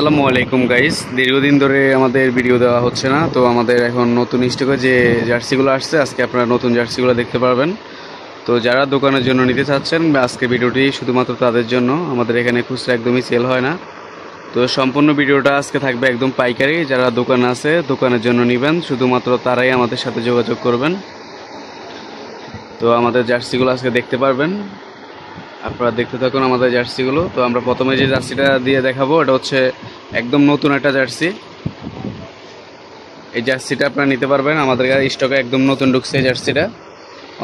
আসসালামু আলাইকুম গাইস। দীর্ঘদিন ধরে আমাদের ভিডিও দেওয়া হচ্ছে না, তো আমাদের এখন নতুন স্টকে যে জার্সিগুলো আসছে, আজকে আপনারা নতুন জার্সিগুলো দেখতে পারবেন। তো যারা দোকানের জন্য নিতে চাচ্ছেন, আজকে ভিডিওটি শুধুমাত্র তাদের জন্য। আমাদের এখানে খুচরা একদমই সেল হয় না। তো সম্পূর্ণ ভিডিওটা আজকে থাকবে একদম পাইকারি। যারা দোকান আছে, দোকানের জন্য নেবেন, শুধুমাত্র তারাই আমাদের সাথে যোগাযোগ করবেন। তো আমাদের জার্সিগুলো আজকে দেখতে পারবেন। আপনারা দেখতে থাকুন আমাদের জার্সিগুলো। তো আমরা প্রথমে যে জার্সিটা দিয়ে দেখাবো, এটা হচ্ছে একদম নতুন একটা জার্সি। এই জার্সিটা আপনারা নিতে পারবেন, আমাদের স্টকে একদম নতুন ঢুকছে। এই জার্সিটা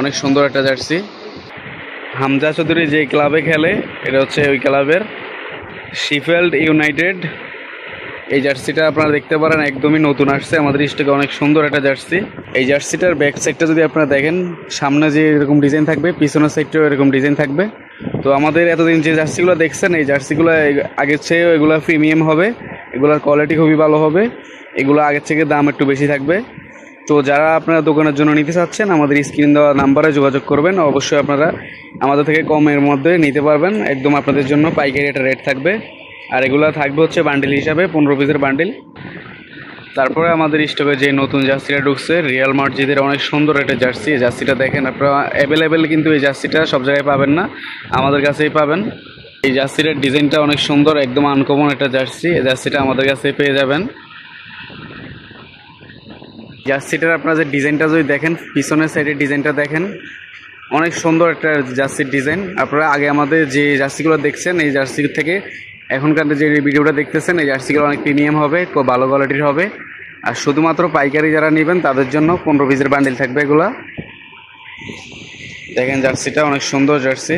অনেক সুন্দর একটা জার্সি। হামজা চৌধুরী যে ক্লাবে খেলে, এটা হচ্ছে ওই ক্লাবের শিফিল্ড ইউনাইটেড। এই জার্সিটা আপনারা দেখতে পারেন, একদমই নতুন আসছে আমাদের স্টকে, অনেক সুন্দর একটা জার্সি। এই জার্সিটার ব্যাক সাইডটা যদি আপনারা দেখেন, সামনে যে এরকম ডিজাইন থাকবে, পিছনের সাইডটাও এরকম ডিজাইন থাকবে। তো আমাদের এতদিন যে জার্সিগুলো দেখছেন, এই জার্সিগুলো আগের চেয়ে এগুলো প্রিমিয়াম হবে, এগুলোর কোয়ালিটি খুবই ভালো হবে, এগুলো আগের থেকে দাম একটু বেশি থাকবে। তো যারা আপনারা দোকানের জন্য নিতে চাচ্ছেন, আমাদের স্ক্রিন দেওয়া নাম্বারে যোগাযোগ করবেন। অবশ্যই আপনারা আমাদের থেকে কমের মধ্যে নিতে পারবেন, একদম আপনাদের জন্য পাইকারি একটা রেট থাকবে। আর এগুলো থাকবে হচ্ছে বান্ডিল হিসাবে, 15 পিসের বান্ডিল। তারপরে আমাদের স্টকে যে নতুন জার্সিটা ঢুকছে, রিয়াল মাদ্রিদের অনেক সুন্দর একটা জার্সি। এই জার্সিটা দেখেন আপনারা, অ্যাভেলেবেল কিন্তু এই জার্সিটা সব জায়গায় পাবেন না, আমাদের কাছেই পাবেন। এই জার্সিটার ডিজাইনটা অনেক সুন্দর, একদম আনকমন একটা জার্সি। এই জার্সিটা আমাদের কাছেই পেয়ে যাবেন। জার্সিটার আপনারা যে ডিজাইনটা যদি দেখেন, পিছনের সাইডের ডিজাইনটা দেখেন, অনেক সুন্দর একটা জার্সির ডিজাইন। আপনারা আগে আমাদের যে জার্সিগুলো দেখছেন, এই জার্সি থেকে এখনকার যে ভিডিওটা দেখতেছেন, এই জার্সিগুলো অনেক প্রিমিয়াম হবে, খুব ভালো কোয়ালিটির হবে। আর শুধুমাত্র পাইকারি যারা নেবেন তাদের জন্য 15 পিসের বান্ডিল থাকবে এগুলা। দেখেন জার্সিটা অনেক সুন্দর জার্সি।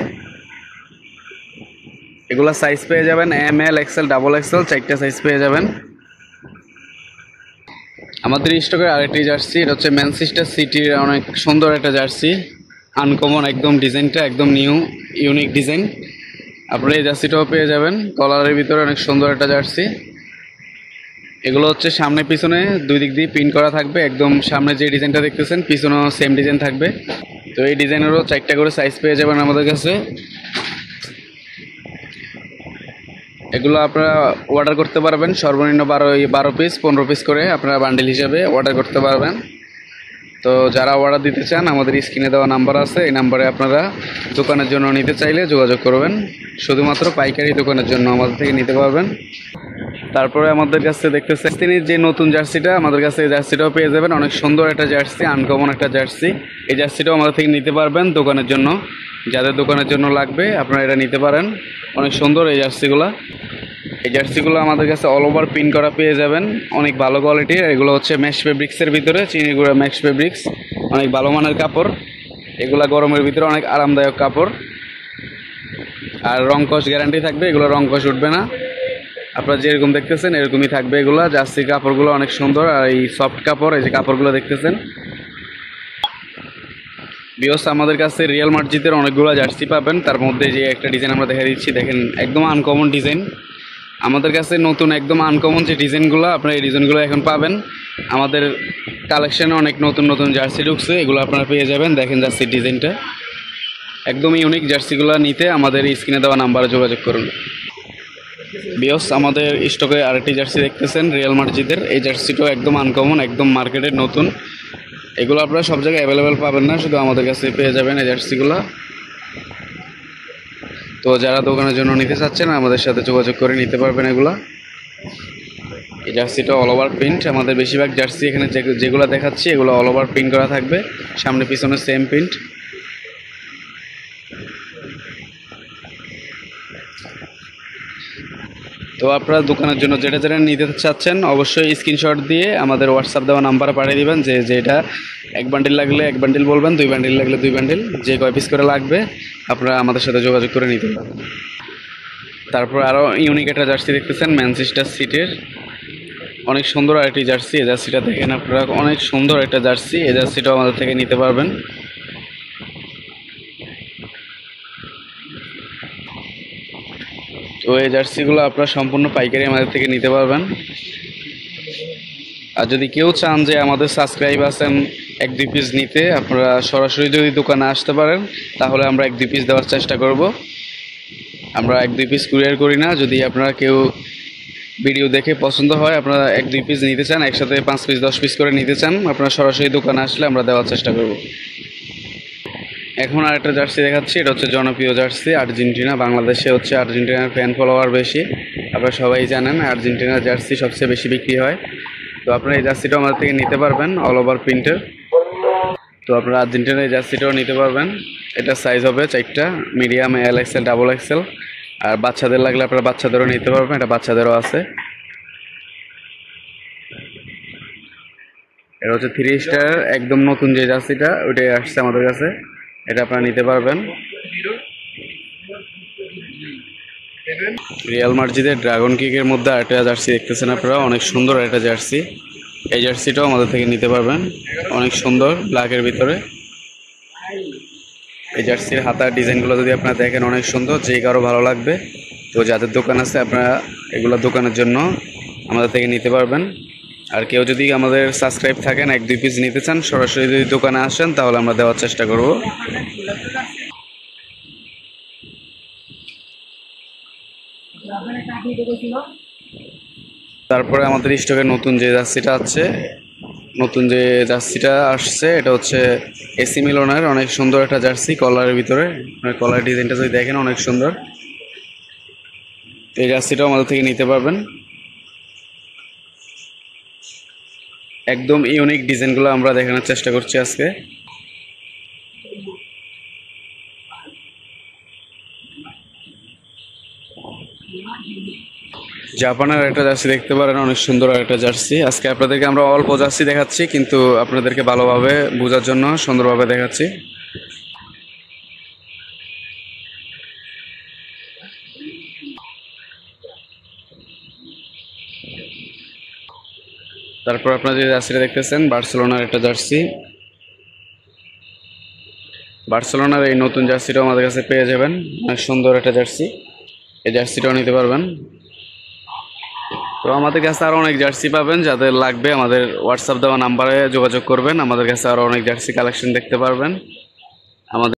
এগুলা সাইজ পেয়ে যাবেন ML XL XXL, 4টা সাইজ পেয়ে যাবেন। আমাদের স্টকের আরেকটি জার্সি, এটা হচ্ছে ম্যানচেস্টার সিটির অনেক সুন্দর একটা জার্সি, আনকমন একদম, ডিজাইনটা একদম নিউ ইউনিক ডিজাইন। আপনারা এই জার্সিটাও পেয়ে যাবেন, কলারের ভিতরে অনেক সুন্দর একটা জার্সি। এগুলো হচ্ছে সামনে পিছনে দুই দিক দিয়ে প্রিন্ট করা থাকবে, একদম সামনে যে ডিজাইনটা দেখতেছেন পিছনেও সেম ডিজাইন থাকবে। তো এই ডিজাইনেরও 4টা করে সাইজ পেয়ে যাবেন আমাদের কাছে। এগুলো আপনারা অর্ডার করতে পারবেন, সর্বনিম্ন 12 পিস 15 পিস করে আপনারা বান্ডিল হিসাবে অর্ডার করতে পারবেন। তো যারা অর্ডার দিতে চান, আমাদের স্ক্রিনে দেওয়া নাম্বার আছে, এই নাম্বারে আপনারা দোকানের জন্য নিতে চাইলে যোগাযোগ করবেন। শুধুমাত্র পাইকারি দোকানের জন্য আমাদের থেকে নিতে পারবেন। তারপরে আমাদের কাছে দেখতেছেন তিনি যে নতুন জার্সিটা, আমাদের কাছে এই জার্সিটাও পেয়ে যাবেন, অনেক সুন্দর একটা জার্সি, আনকমন একটা জার্সি। এই জার্সিটাও আমাদের থেকে নিতে পারবেন দোকানের জন্য। যাদের দোকানের জন্য লাগবে আপনারা এটা নিতে পারেন, অনেক সুন্দর এই জার্সিগুলো। এই জার্সিগুলো আমাদের কাছে অল ওভার প্রিন্ট করা পেয়ে যাবেন, অনেক ভালো কোয়ালিটির। এগুলো হচ্ছে ম্যাশ ফেব্রিক্সের ভিতরে, চিনিগুড়া ম্যাশ ফেব্রিক্স, অনেক ভালো মানের কাপড়। এগুলা গরমের ভিতরে অনেক আরামদায়ক কাপড়। আর রংকশ গ্যারান্টি থাকবে, এগুলো রংকশ উঠবে না। আপনারা যেরকম দেখতেছেন এরকমই থাকবে এগুলো। জার্সি কাপড়গুলো অনেক সুন্দর, আর এই সফট কাপড়, এই যে কাপড়গুলো দেখতেছেন। বিয়স আমাদের কাছে রিয়াল মাদ্রিদের অনেকগুলো জার্সি পাবেন, তার মধ্যে যে একটা ডিজাইন আমরা দেখা দিচ্ছি, দেখেন একদম আনকমন ডিজাইন। আমাদের কাছে নতুন একদম আনকমন যে ডিজাইনগুলো, আপনারা এই ডিজাইনগুলো এখন পাবেন। আমাদের কালেকশনে অনেক নতুন নতুন জার্সি ঢুকছে, এগুলো আপনারা পেয়ে যাবেন। দেখেন জার্সির ডিজাইনটা একদম ইউনিক। জার্সিগুলো নিতে আমাদের স্ক্রিনে দেওয়া নাম্বারে যোগাযোগ করুন। বিয়স আমাদের স্টকে আরেকটি জার্সি দেখতেছেন রিয়াল মাদ্রিদের, এই জার্সিটাও একদম আনকমন, একদম মার্কেটের নতুন। এগুলো আপনারা সব জায়গায় অ্যাভেলেবেল পাবেন না, শুধু আমাদের কাছে পেয়ে যাবেন এই জার্সিগুলো। তো যারা দোকানের জন্য নিতে চাচ্ছেন, আমাদের সাথে যোগাযোগ করে নিতে পারবেন এগুলা। এই জার্সিটা অল ওভার প্রিন্ট, আমাদের বেশিরভাগ জার্সি এখানে যেগুলো দেখাচ্ছি এগুলো অল ওভার প্রিন্ট করা থাকবে, সামনে পিছনে সেম প্রিন্ট। তো আপনারা দোকানের জন্য যেটা যেটা নিতে চাচ্ছেন, অবশ্যই স্ক্রিনশট দিয়ে আমাদের হোয়াটসঅ্যাপ দেওয়া নাম্বারে পাঠিয়ে দিবেন, যে যেটা 1 বান্ডিল লাগলে 1 বান্ডিল বলবেন, 2 বান্ডিল লাগলে 2 বান্ডিল, যে কয় পিস করে লাগবে আপনারা আমাদের সাথে যোগাযোগ করে নিতে পারবেন। তারপর আরও ইউনিক একটা জার্সি দেখতেছেন ম্যানচেস্টার সিটির, অনেক সুন্দর আরেকটি জার্সি। এই জার্সিটা দেখেন আপনারা, অনেক সুন্দর একটা জার্সি। এই জার্সিটাও আমাদের থেকে নিতে পারবেন। তো এই জার্সিগুলো আপনারা সম্পূর্ণ পাইকারি আমাদের থেকে নিতে পারবেন। আর যদি কেউ চান যে আমাদের সাবস্ক্রাইব আছেন 1-2 পিস নিতে, আপনারা সরাসরি যদি দোকানে আসতে পারেন, তাহলে আমরা 1-2 পিস দেওয়ার চেষ্টা করব। আমরা 1-2 পিস কুরিয়ার করি না। যদি আপনারা কেউ ভিডিও দেখে পছন্দ হয়, আপনারা 1-2 পিস নিতে চান, একসাথে 5 পিস 10 পিস করে নিতে চান, আপনারা সরাসরি দোকানে আসলে আমরা দেওয়ার চেষ্টা করব। এখন আরেকটা জার্সি দেখাচ্ছি, এটা হচ্ছে জনপ্রিয় জার্সি আর্জেন্টিনা। বাংলাদেশে হচ্ছে আর্জেন্টিনার ফ্যান ফলোয়ার বেশি, আপনারা সবাই জানেন আর্জেন্টিনার জার্সি সবচেয়ে বেশি বিক্রি হয়। তো আপনারা এই জার্সিটা আমাদের থেকে নিতে পারবেন, অল ওভার প্রিন্টের। তো আপনারা আর্জেন্টিনার এই জার্সিটাও নিতে পারবেন। এটা সাইজ হবে 4টা, medium, L XL, double XL. আর বাচ্চাদের লাগলে আপনারা বাচ্চাদেরও নিতে পারবেন, এটা বাচ্চাদেরও আছে। এটা হচ্ছে 3 স্টার একদম নতুন যে জার্সিটা, ওইটাই আসছে আমাদের কাছে, এটা আপনারা নিতে পারবেন। রিয়াল মাদ্রিদের ড্রাগন কিকের মধ্যে আরেকটা জার্সি দেখতেছেন আপনারা, অনেক সুন্দর একটা জার্সি। এই জার্সিটাও আমাদের থেকে নিতে পারবেন, অনেক সুন্দর ব্ল্যাকের ভিতরে। এই জার্সির হাতার ডিজাইনগুলো যদি আপনারা দেখেন অনেক সুন্দর, যে কারো ভালো লাগবে। তো যাদের দোকান আছে আপনারা এগুলো দোকানের জন্য আমাদের থেকে নিতে পারবেন। আর কেউ যদি আমাদের সাবস্ক্রাইব থাকেন 1-2 পিস নিতে চান, সরাসরি যদি দোকানে আসেন তাহলে আমরা দেওয়ার চেষ্টা করব। তারপরে আমাদের স্টকে নতুন যে জার্সিটা আছে, নতুন যে জার্সিটা আসছে এটা হচ্ছে এসি মিলনের অনেক সুন্দর একটা জার্সি, কলারের ভিতরে। কলার ডিজাইনটা যদি দেখেন অনেক সুন্দর। এই জার্সিটাও আমাদের থেকে নিতে পারবেন। একদম ইউনিক ডিজাইনগুলো আমরা দেখানোর চেষ্টা করছি আজকে। জাপানের একটা জার্সি দেখতে পারেন, অনেক সুন্দর একটা জার্সি। আজকে আপনাদেরকে আমরা অল্প জার্সি দেখাচ্ছি, কিন্তু আপনাদেরকে ভালোভাবে বোঝার জন্য সুন্দরভাবে দেখাচ্ছি। তারপর আপনারা যে জার্সিটা দেখতেছেন বার্সেলোনার একটা জার্সি। বার্সেলোনার এই নতুন জার্সিটাও আমাদের কাছে পেয়ে যাবেন, অনেক সুন্দর একটা জার্সি। এই জার্সিটাও নিতে পারবেন। তো আমাদের কাছে আরও অনেক জার্সি পাবেন, যাদের লাগবে আমাদের হোয়াটসঅ্যাপ দেওয়া নাম্বারে যোগাযোগ করবেন। আমাদের কাছে আরও অনেক জার্সি কালেকশন দেখতে পারবেন। আমাদের